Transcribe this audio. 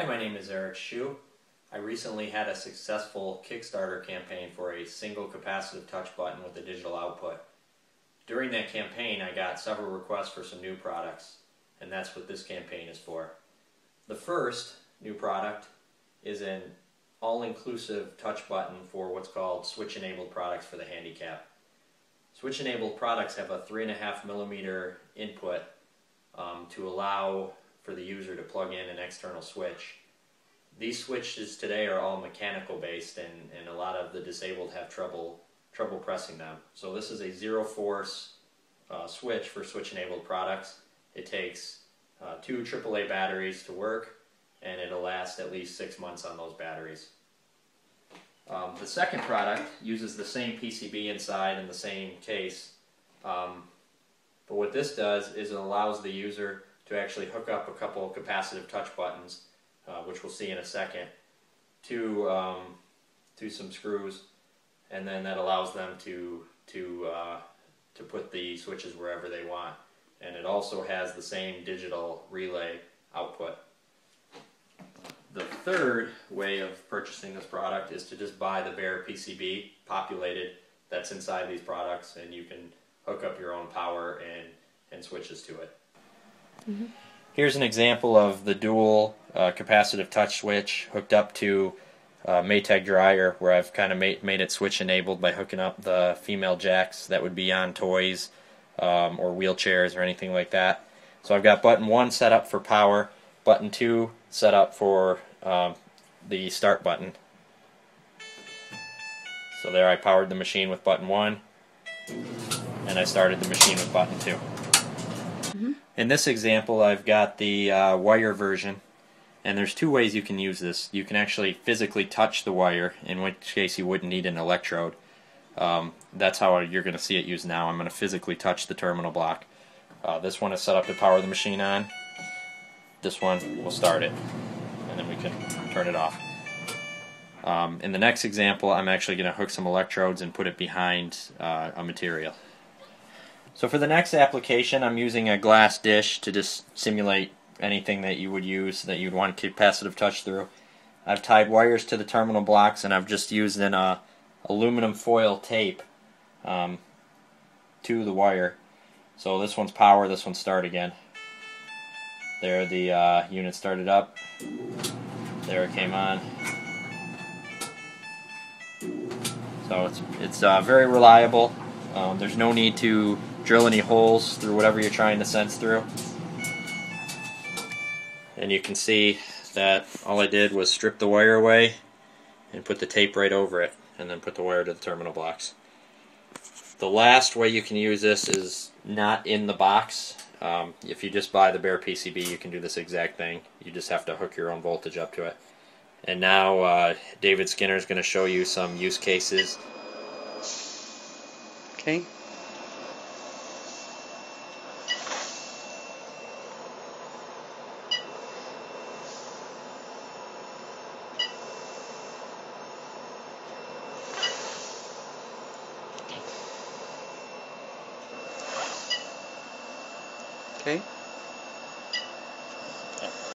Hi, my name is Eric Shu. I recently had a successful Kickstarter campaign for a single capacitive touch button with a digital output. During that campaign, I got several requests for some new products, and that's what this campaign is for. The first new product is an all-inclusive touch button for what's called switch-enabled products for the handicap. Switch-enabled products have a 3.5mm input to allow for the user to plug in an external switch. These switches today are all mechanical based, and a lot of the disabled have trouble pressing them. So this is a zero force switch for switch enabled products. It takes 2 AAA batteries to work, and it'll last at least 6 months on those batteries. The second product uses the same PCB inside and the same case, but what this does is it allows the user to actually hook up a couple of capacitive touch buttons, which we'll see in a second, to some screws, and then that allows them to put the switches wherever they want. And it also has the same digital relay output. The third way of purchasing this product is to just buy the bare PCB populated that's inside these products, and you can hook up your own power and switches to it. Mm-hmm. Here's an example of the dual capacitive touch switch hooked up to Maytag dryer, where I've kind of made it switch enabled by hooking up the female jacks that would be on toys or wheelchairs or anything like that. So I've got button 1 set up for power, button 2 set up for the start button. So there I powered the machine with button 1, and I started the machine with button 2. In this example, I've got the wire version, and there's 2 ways you can use this. You can actually physically touch the wire, in which case you wouldn't need an electrode. That's how you're going to see it used now. I'm going to physically touch the terminal block. This one is set up to power the machine on. This one will start it, and then we can turn it off. In the next example, I'm actually going to hook some electrodes and put it behind a material. So for the next application, I'm using a glass dish to just simulate anything that you would use that you'd want capacitive touch through. I've tied wires to the terminal blocks, and I've just used an aluminum foil tape to the wire. So this one's power, this one's start again. There the unit started up. There it came on. So it's very reliable. There's no need to drill any holes through whatever you're trying to sense through. And you can see that all I did was strip the wire away and put the tape right over it, and then put the wire to the terminal blocks. The last way you can use this is not in the box. If you just buy the bare PCB, you can do this exact thing. You just have to hook your own voltage up to it. And now David Skinner is going to show you some use cases. Okay. Okay.